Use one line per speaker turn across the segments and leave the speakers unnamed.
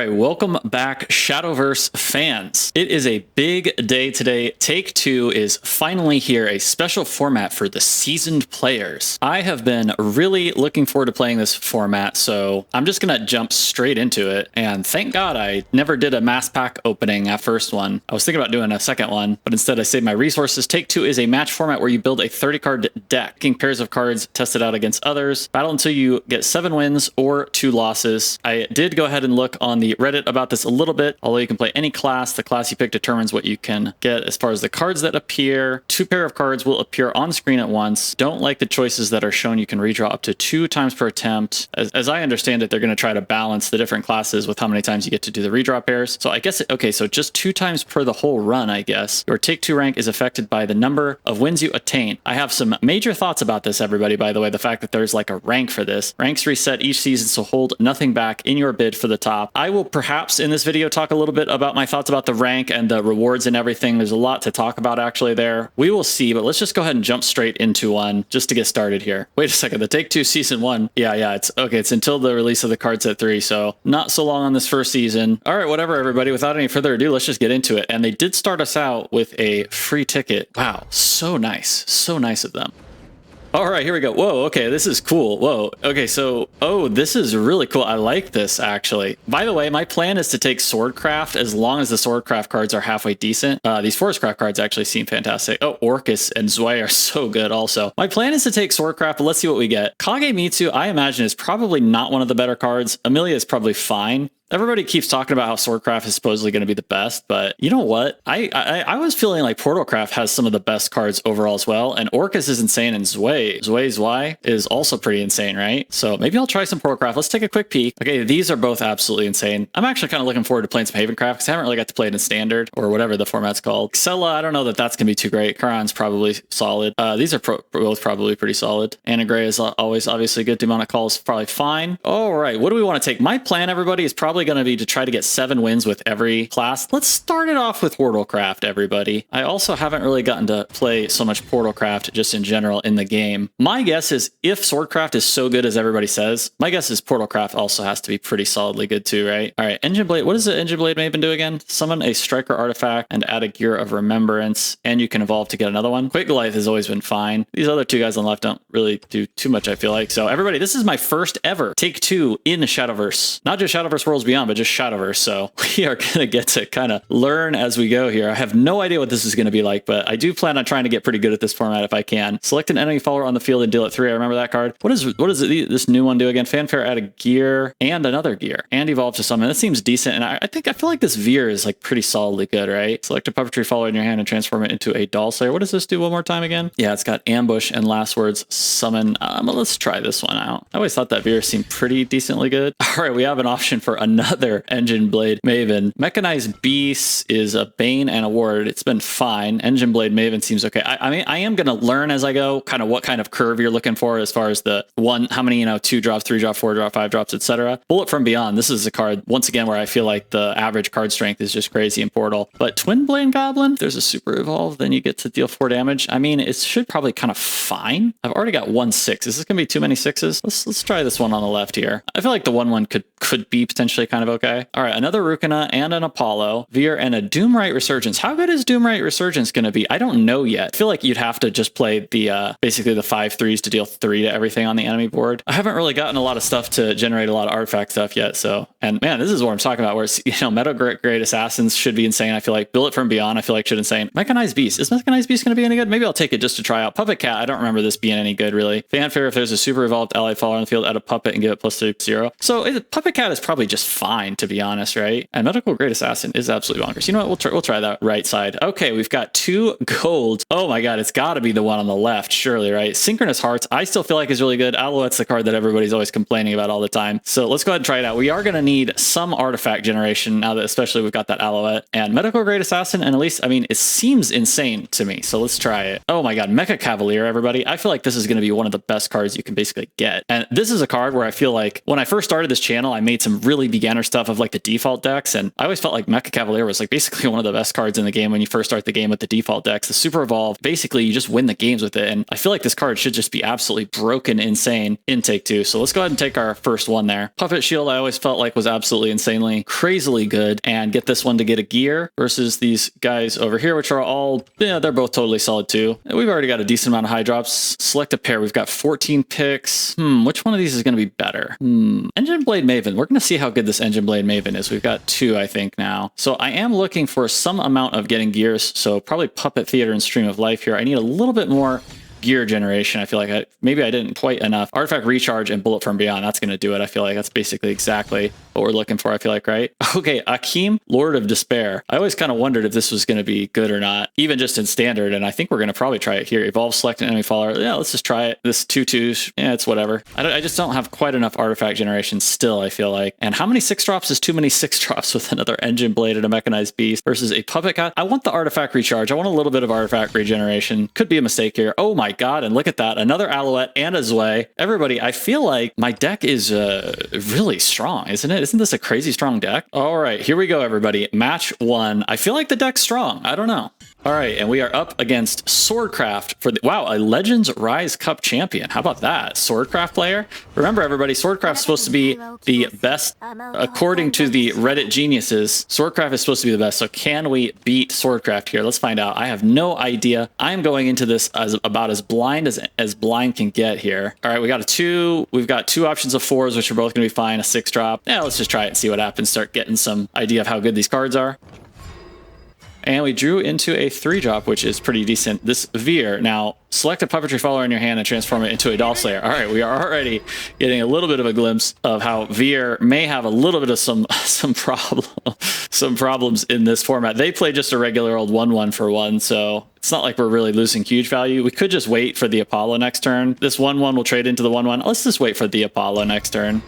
right, welcome back, Shadowverse fans. It is a big day today. Take Two is finally here, a special format for the seasoned players. I have been really looking forward to playing this format, so I'm just gonna jump straight into it. And thank God I never did a mass pack opening at first one. I was thinking about doing a second one, but instead I saved my resources. Take Two is a match format where you build a 30-card deck, picking pairs of cards, test it out against others, battle until you get 7 wins or 2 losses. I did go ahead and look on the Reddit about this a little bit. Although you can play any class, the class you pick determines what you can get as far as the cards that appear. 2 pair of cards will appear on screen at once. Don't like the choices that are shown. You can redraw up to 2 times per attempt. As I understand it, they're going to try to balance the different classes with how many times you get to do the redraw pairs. So I guess, okay, so just 2 times per the whole run, I guess. Your Take-Two rank is affected by the number of wins you attain. I have some major thoughts about this, everybody, by the way. The fact that there's like a rank for this. Ranks reset each season, so hold nothing back in your bid for the top. I will perhaps in this video talk a little bit about my thoughts about the rank and the rewards and everything. There's a lot to talk about actually there. We will see, but let's just go ahead and jump straight into one just to get started here. Wait a second, the Take-Two Season 1. Yeah, it's okay. It's until the release of the card set 3, so not so long on this first season. All right, whatever, everybody. Without any further ado, let's just get into it. And they did start us out with a free ticket. Wow, so nice. So nice of them. All right, here we go. Whoa, okay, this is cool. Whoa, okay, so, oh, this is really cool. I like this, actually. By the way, my plan is to take Swordcraft as long as the Swordcraft cards are halfway decent. These Forestcraft cards actually seem fantastic. Oh, Orcus and Zwei are so good also. My plan is to take Swordcraft, but let's see what we get. Kagemitsu, I imagine, is probably not one of the better cards. Amelia is probably fine. Everybody keeps talking about how Swordcraft is supposedly going to be the best, but you know what? I was feeling like Portalcraft has some of the best cards overall as well, and Orcus is insane, and Zwei is also pretty insane, right? So maybe I'll try some Portalcraft. Let's take a quick peek. Okay, these are both absolutely insane. I'm actually kind of looking forward to playing some Havencraft because I haven't really got to play it in Standard or whatever the format's called. Xella, I don't know that that's going to be too great. Charon's probably solid. These are both probably pretty solid. Anna Gray is always obviously good. Demonic Call is probably fine. All right, what do we want to take? My plan, everybody, is probably going to be to try to get 7 wins with every class. Let's start it off with Portalcraft, everybody. I also haven't really gotten to play so much Portalcraft just in general in the game. My guess is if Swordcraft is so good as everybody says, my guess is Portalcraft also has to be pretty solidly good too, right? All right, Engine Blade. What does the Engine Blade Maven do again? Summon a Striker artifact and add a Gear of Remembrance, and you can evolve to get another one. Quick Goliath has always been fine. These other 2 guys on the left don't really do too much, I feel like. So everybody, this is my first ever Take-Two in Shadowverse. Not just Shadowverse Worlds Beyond, but just Shadowverse. So we are going to get to kind of learn as we go here. I have no idea what this is going to be like, but I do plan on trying to get pretty good at this format if I can. Select an enemy follower on the field and deal it 3. I remember that card. What does this new one do again? Fanfare, add a gear and another gear and evolve to summon. That seems decent. And I feel like this Veer is like pretty solidly good, right? Select a puppetry follower in your hand and transform it into a doll slayer. What does this do one more time again? Yeah, it's got ambush and last words summon. Let's try this one out. I always thought that Veer seemed pretty decently good. All right, we have an option for another Engine Blade Maven. Mechanized Beast is a Bane and a Ward. It's been fine. Engine Blade Maven seems okay. I mean, I am going to learn as I go kind of what kind of curve you're looking for as far as the how many, 2 drops, 3 drops, 4 drops, 5 drops, etc. Bullet from Beyond. This is a card, once again, where I feel like the average card strength is just crazy in Portal. But Twin Blade Goblin, if there's a super evolve, then you get to deal 4 damage. I mean, it should probably kind of fine. I've already got 1 6. Is this going to be too many 6s? Let's try this one on the left here. I feel like the 1/1 could be potentially kind of okay. All right, another Rukana and an Apollo, Veer, and a Doomright Resurgence. How good is Doomright Resurgence going to be? I don't know yet. I feel like you'd have to just play the basically the 5/3s to deal 3 to everything on the enemy board. I haven't really gotten a lot of stuff to generate a lot of artifact stuff yet, so, and man, this is what I'm talking about, where it's, Metal Grade Assassins should be insane. I feel like Bullet from Beyond, I feel like should insane. Mechanized Beast. Is Mechanized Beast going to be any good? Maybe I'll take it just to try out. Puppet Cat, I don't remember this being any good, really. Fanfare, if there's a super evolved ally follower on the field, add a puppet and give it +2/+0. So Puppet Cat is probably just fine, to be honest, right? And Medical Grade Assassin is absolutely bonkers. You know what? We'll try that right side. Okay, we've got 2 gold. Oh my god, it's got to be the one on the left, surely, right? Synchronous Hearts, I still feel like is really good. Alouette's the card that everybody's always complaining about all the time. So let's go ahead and try it out. We are going to need some artifact generation now that especially we've got that Alouette. And Medical Grade Assassin, and at least, I mean, it seems insane to me. So let's try it. Oh my god, Mecha Cavalier, everybody. I feel like this is going to be one of the best cards you can basically get. And this is a card where I feel like when I first started this channel, I made some really beginner stuff of like the default decks, and I always felt like Mecha Cavalier was like basically one of the best cards in the game when you first start the game with the default decks. The Super Evolve, basically you just win the games with it, and I feel like this card should just be absolutely broken insane in Take Two. So let's go ahead and take our first one there. Puppet Shield I always felt like was absolutely insanely crazily good, and get this one to get a gear versus these guys over here, which are all, yeah, they're both totally solid too. And we've already got a decent amount of high drops. Select a pair. We've got 14 picks. Which one of these is going to be better? Engine Blade Maven. We're going to see how good this Engine Blade Maven is. We've got 2, I think, now. So I am looking for some amount of getting gears. So probably Puppet Theater and Stream of Life here. I need a little bit more gear generation. I feel like maybe I didn't quite enough. Artifact Recharge and Bullet from Beyond. That's going to do it. I feel like that's basically exactly what we're looking for, I feel like, right? Okay, Akeem, Lord of Despair. I always kind of wondered if this was going to be good or not, even just in standard, and I think we're going to probably try it here. Evolve, select an enemy follower. Yeah, let's just try it. This 2/2s, yeah, it's whatever. I just don't have quite enough artifact generation still, I feel like. And how many 6-drops is too many 6-drops with another Engine Blade and a Mechanized Beast versus a Puppet God? I want the Artifact Recharge. I want a little bit of artifact regeneration. Could be a mistake here. Oh my god, and look at that. Another Alouette and a Zwei. Everybody, I feel like my deck is really strong, isn't it? Isn't this a crazy strong deck? All right, here we go, everybody. Match 1. I feel like the deck's strong. I don't know. All right, and we are up against Swordcraft for the, wow, a Legends Rise Cup champion. How about that? Swordcraft player? Remember, everybody, Swordcraft's supposed to be the best, according to the Reddit geniuses. Swordcraft is supposed to be the best, so can we beat Swordcraft here? Let's find out. I have no idea. I'm going into this about as blind as blind can get here. All right, we got a 2. We've got 2 options of 4s, which are both going to be fine. A 6-drop. Yeah, let's just try it and see what happens. Start getting some idea of how good these cards are. And we drew into a 3-drop, which is pretty decent. This Veer. Now, select a puppetry follower in your hand and transform it into a Doll Slayer. All right, we are already getting a little bit of a glimpse of how Veer may have a little bit of some problems in this format. They play just a regular old 1/1 for 1, so it's not like we're really losing huge value. We could just wait for the Apollo next turn. This 1/1 will trade into the 1/1. Let's just wait for the Apollo next turn.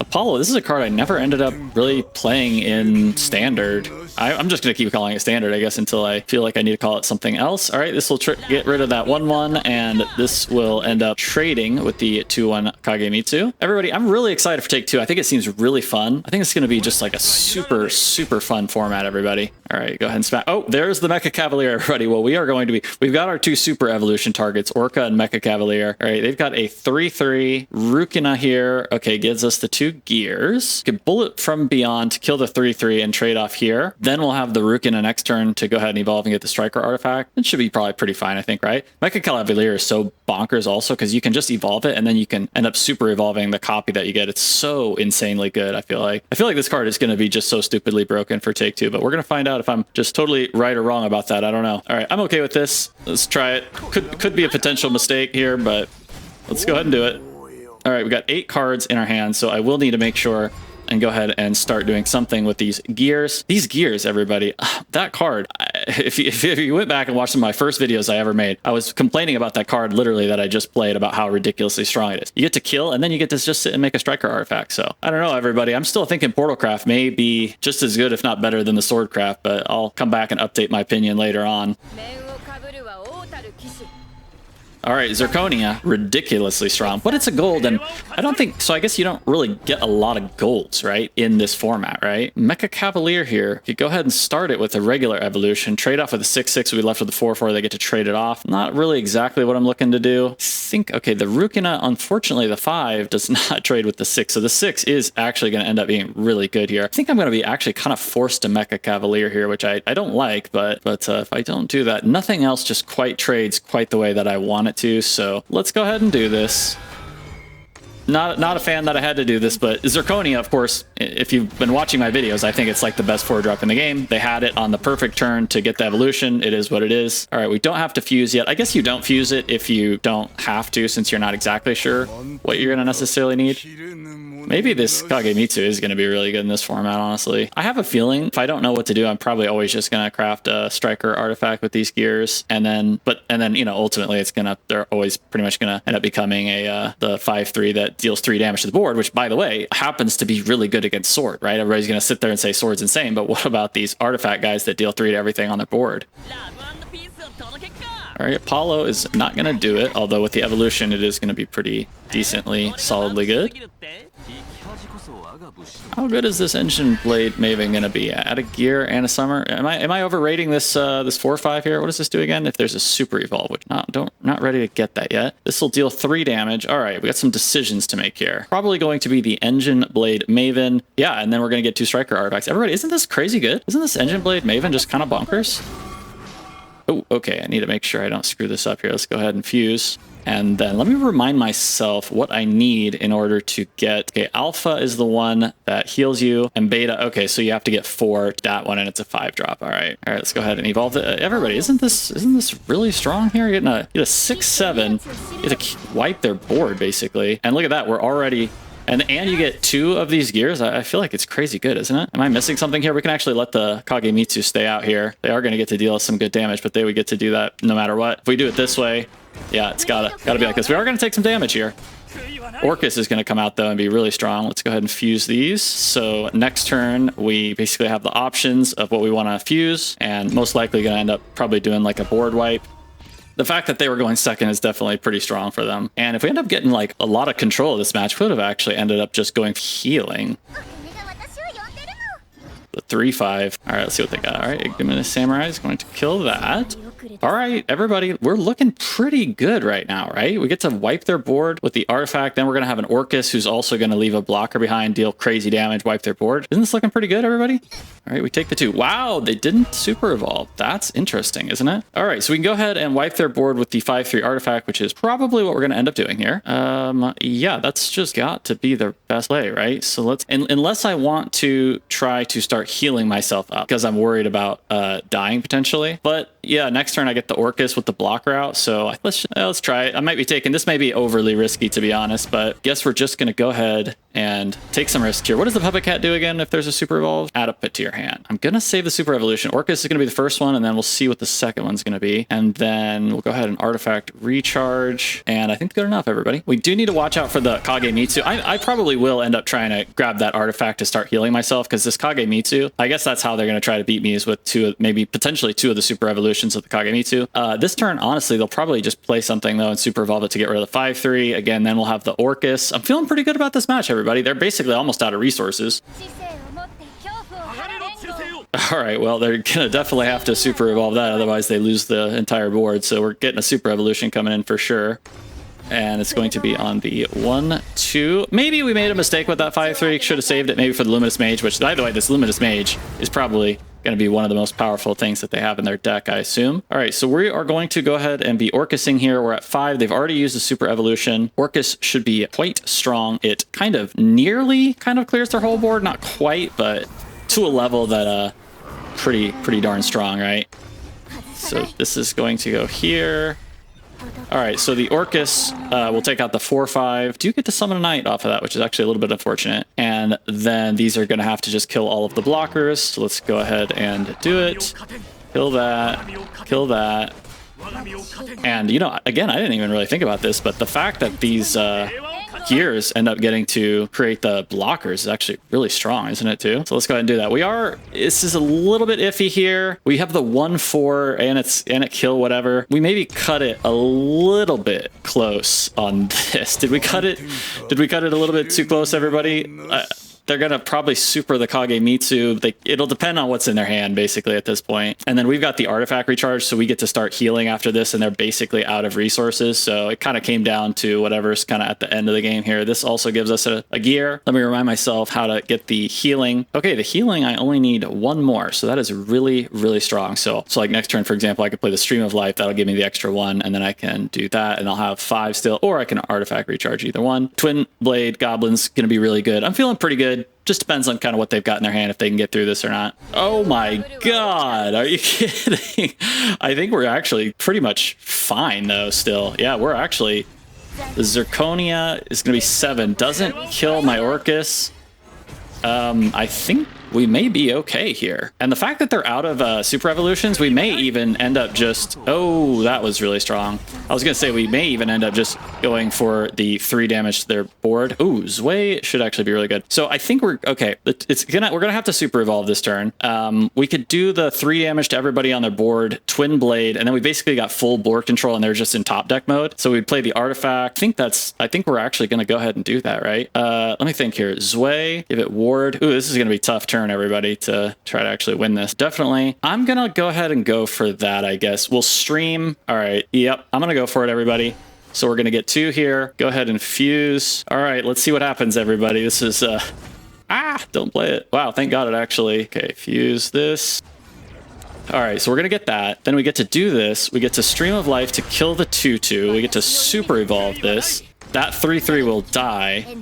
Apollo, this is a card I never ended up really playing in Standard. I'm just going to keep calling it Standard, I guess, until I feel like I need to call it something else. All right, this will get rid of that 1/1, and this will end up trading with the 2/1 Kagemitsu. Everybody, I'm really excited for Take Two. I think it seems really fun. I think it's going to be just like a super, super fun format, everybody. All right, go ahead and smack. Oh, there's the Mecha Cavalier, everybody. Well, we are going to be... We've got our 2 super evolution targets, Orca and Mecha Cavalier. All right, they've got a 3/3. Rukina here. Okay, gives us the 2 gears. Get Bullet from Beyond to kill the 3/3 and trade off here. Then we'll have the Rukina next turn to go ahead and evolve and get the Striker artifact. It should be probably pretty fine, I think, right? Mecha Cavalier is so bonkers also because you can just evolve it and then you can end up super evolving the copy that you get. It's so insanely good, I feel like. I feel like this card is going to be just so stupidly broken for Take Two, but we're going to find out if I'm just totally right or wrong about that. I don't know. All right, I'm okay with this. Let's try it. Could be a potential mistake here, but let's go ahead and do it. All right, we got 8 cards in our hands, so I will need to make sure and go ahead and start doing something with these gears. These gears, everybody, that card, if you went back and watched some of my first videos I ever made, I was complaining about that card literally that I just played about how ridiculously strong it is. You get to kill, and then you get to just sit and make a Striker artifact. So I don't know, everybody. I'm still thinking Portalcraft may be just as good, if not better, than the Swordcraft, but I'll come back and update my opinion later on. All right, Zirconia, ridiculously strong, but it's a gold, and I don't think, so I guess you don't really get a lot of golds, right, in this format, right? Mecha Cavalier here, you go ahead and start it with a regular evolution, trade off with a 6/6, we left with a 4/4, they get to trade it off. Not really exactly what I'm looking to do. I think, okay, the Rukina, unfortunately, the 5 does not trade with the 6, so the 6 is actually going to end up being really good here. I think I'm going to be actually kind of forced to Mecha Cavalier here, which I don't like, but if I don't do that, nothing else just quite trades quite the way that I want it to, so let's go ahead and do this. Not a fan that I had to do this, but Zirconia, of course, if you've been watching my videos, I think it's like the best 4-drop in the game. They had it on the perfect turn to get the evolution. It is what it is. All right, we don't have to fuse yet. I guess you don't fuse it if you don't have to, since you're not exactly sure what you're going to necessarily need. Maybe this Kagemitsu is going to be really good in this format, honestly. I have a feeling if I don't know what to do, I'm probably always just going to craft a Striker artifact with these gears, and then you know, ultimately they're always pretty much going to end up becoming the 5/3 that deals 3 damage to the board, which, by the way, happens to be really good against Sword, right? Everybody's going to sit there and say Sword's insane, but what about these artifact guys that deal 3 to everything on their board? All right, Apollo is not going to do it, although with the evolution, it is going to be pretty decently, solidly good. How good is this Engine Blade Maven gonna be? At a gear and a summer? Am I overrating this this 4/5 here? What does this do again? If there's a super evolve, which not ready to get that yet. This will deal 3 damage. All right, we got some decisions to make here. Probably going to be the Engine Blade Maven. Yeah, and then we're gonna get 2 striker artifacts. Everybody, isn't this crazy good? Isn't this Engine Blade Maven just kind of bonkers? Oh, okay, I need to make sure I don't screw this up here. Let's go ahead and fuse. And then let me remind myself what I need in order to get... Okay, Alpha is the one that heals you, and Beta... Okay, so you have to get 4 that one, and it's a 5-drop. All right, let's go ahead and evolve it. Everybody, isn't this really strong here? You're getting a 6/7. You have to wipe their board, basically. And look at that, we're already... And you get 2 of these gears. I feel like it's crazy good, isn't it? Am I missing something here? We can actually let the Kagemitsu stay out here. They are going to get to deal us some good damage, but they would get to do that no matter what. If we do it this way, yeah, it's gotta be like this. We are going to take some damage here. Orcus is going to come out, though, and be really strong. Let's go ahead and fuse these. So next turn, we basically have the options of what we want to fuse, and most likely going to end up probably doing like a board wipe. The fact that they were going second is definitely pretty strong for them. And if we end up getting like a lot of control of this match, we would have actually ended up just going healing. The 3/5. All right, let's see what they got. All right, Igniminous Samurai is going to kill that. All right, everybody, we're looking pretty good right now, right? We get to wipe their board with the artifact. Then we're going to have an Orcus who's also going to leave a blocker behind, deal crazy damage, wipe their board. Isn't this looking pretty good, everybody? All right, we take the 2. Wow, they didn't super evolve. That's interesting, isn't it? All right, so we can go ahead and wipe their board with the 5/3 artifact, which is probably what we're going to end up doing here. Yeah, that's just got to be their best play, right? So let's, unless I want to try to start healing myself up because I'm worried about dying potentially. But yeah, next turn I get the Orcus with the blocker out, so let's try it. I might be taking, this may be overly risky to be honest, but guess we're just gonna go ahead and take some risk here. What does the Puppet Cat do again if there's a super evolve? Add a pit to your hand. I'm gonna save the super evolution. Orcus is gonna be the first one, and then we'll see what the second one's gonna be. And then we'll go ahead and artifact recharge. And I think good enough, everybody. We do need to watch out for the Kagemitsu. I probably will end up trying to grab that artifact to start healing myself, because this Kagemitsu, I guess that's how they're gonna try to beat me, is with maybe potentially 2 of the super evolutions of the Kagemitsu. This turn, honestly, they'll probably just play something though and super evolve it to get rid of the 5/3. Again, then we'll have the Orcus. I'm feeling pretty good about this match, everybody. They're basically almost out of resources. All right, well, they're gonna definitely have to super evolve that, otherwise they lose the entire board. So we're getting a super evolution coming in for sure. And it's going to be on the 1/2. Maybe we made a mistake with that 5/3. Should have saved it maybe for the Luminous Mage, which, by the way, this Luminous Mage is probably going to be one of the most powerful things that they have in their deck, I assume. All right, so we are going to go ahead and be Orcusing here. We're at 5. They've already used the super evolution. Orcus should be quite strong. It kind of clears their whole board. Not quite, but to a level that pretty darn strong, right? So this is going to go here. All right, so the Orcus will take out the 4/5. Do get to summon a Knight off of that, which is actually a little bit unfortunate. And then these are going to have to just kill all of the blockers. So let's go ahead and do it. Kill that. Kill that. And, you know, again, I didn't even really think about this, but the fact that these gears end up getting to create the blockers is actually really strong, isn't it, too? So let's go ahead and do that. This is a little bit iffy here. We have the 1/4 and it kill whatever. We maybe cut it a little bit close on this. Did we cut it a little bit too close, everybody? They're going to probably super the Kagemitsu. It'll depend on what's in their hand, basically, at this point. And then we've got the artifact recharge, so we get to start healing after this, and they're basically out of resources. So it kind of came down to whatever's kind of at the end of the game here. This also gives us a gear. Let me remind myself how to get the healing. Okay, the healing, I only need 1 more. So that is really, really strong. So like next turn, for example, I could play the Stream of Life. That'll give me the extra 1, and then I can do that, and I'll have 5 still, or I can artifact recharge either one. Twin Blade Goblin's going to be really good. I'm feeling pretty good. Just depends on kind of what they've got in their hand, if they can get through this or not. Oh my god, are you kidding? I think we're actually pretty much fine, though, still. Yeah, we're actually... The Zirconia is going to be 7. Doesn't kill my Orcus. I think we may be okay here. And the fact that they're out of super evolutions, we may even end up just... Oh, that was really strong. I was going to say we may even end up just going for the 3 damage to their board. Ooh, Zwei should actually be really good. So I think we're... Okay, we're going to have to super evolve this turn. We could do the 3 damage to everybody on their board, Twin Blade, and then we basically got full board control and they're just in top deck mode. So we'd play the artifact. I think we're actually going to go ahead and do that, right? Let me think here. Zwei, give it ward. Ooh, this is going to be a tough turn, everybody, to try to actually win this. Definitely. I'm going to go ahead and go for that, I guess. We'll stream. All right. Yep. I'm going to go for it, everybody. So we're going to get 2 here. Go ahead and fuse. All right. Let's see what happens, everybody. This is... don't play it. Wow, thank God it actually... Okay, fuse this. All right, so we're going to get that. Then we get to do this. We get to Stream of Life to kill the 2/2. We get to super evolve this. That 3/3 will die.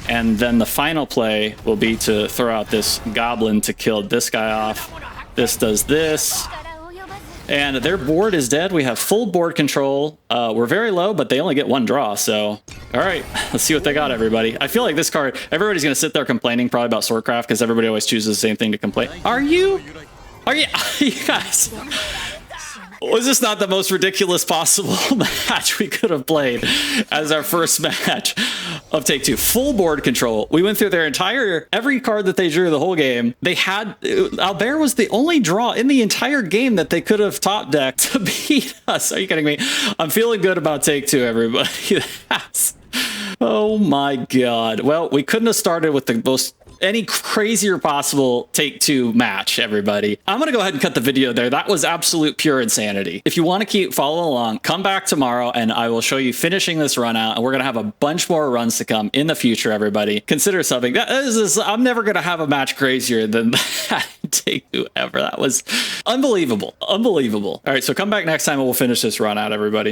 And then the final play will be to throw out this goblin to kill this guy off. This does this. And their board is dead. We have full board control. We're very low, but they only get 1 draw. So, all right, let's see what they got, everybody. I feel like this card, everybody's going to sit there complaining probably about Swordcraft because everybody always chooses the same thing to complain. Are you you guys... Was this not the most ridiculous possible match we could have played as our first match of Take Two? Full board control. We went through their every card that they drew the whole game. They had, Albert was the only draw in the entire game that they could have top decked to beat us. Are you kidding me? I'm feeling good about Take Two, everybody. Oh my God. Well, we couldn't have started with the most... any crazier possible Take Two match, everybody. I'm going to go ahead and cut the video there. That was absolute pure insanity. If you want to keep following along, come back tomorrow and I will show you finishing this run out. And we're going to have a bunch more runs to come in the future, everybody. Consider subbing. I'm never going to have a match crazier than that Take Two ever. That was unbelievable. Unbelievable. All right, so come back next time and we'll finish this run out, everybody.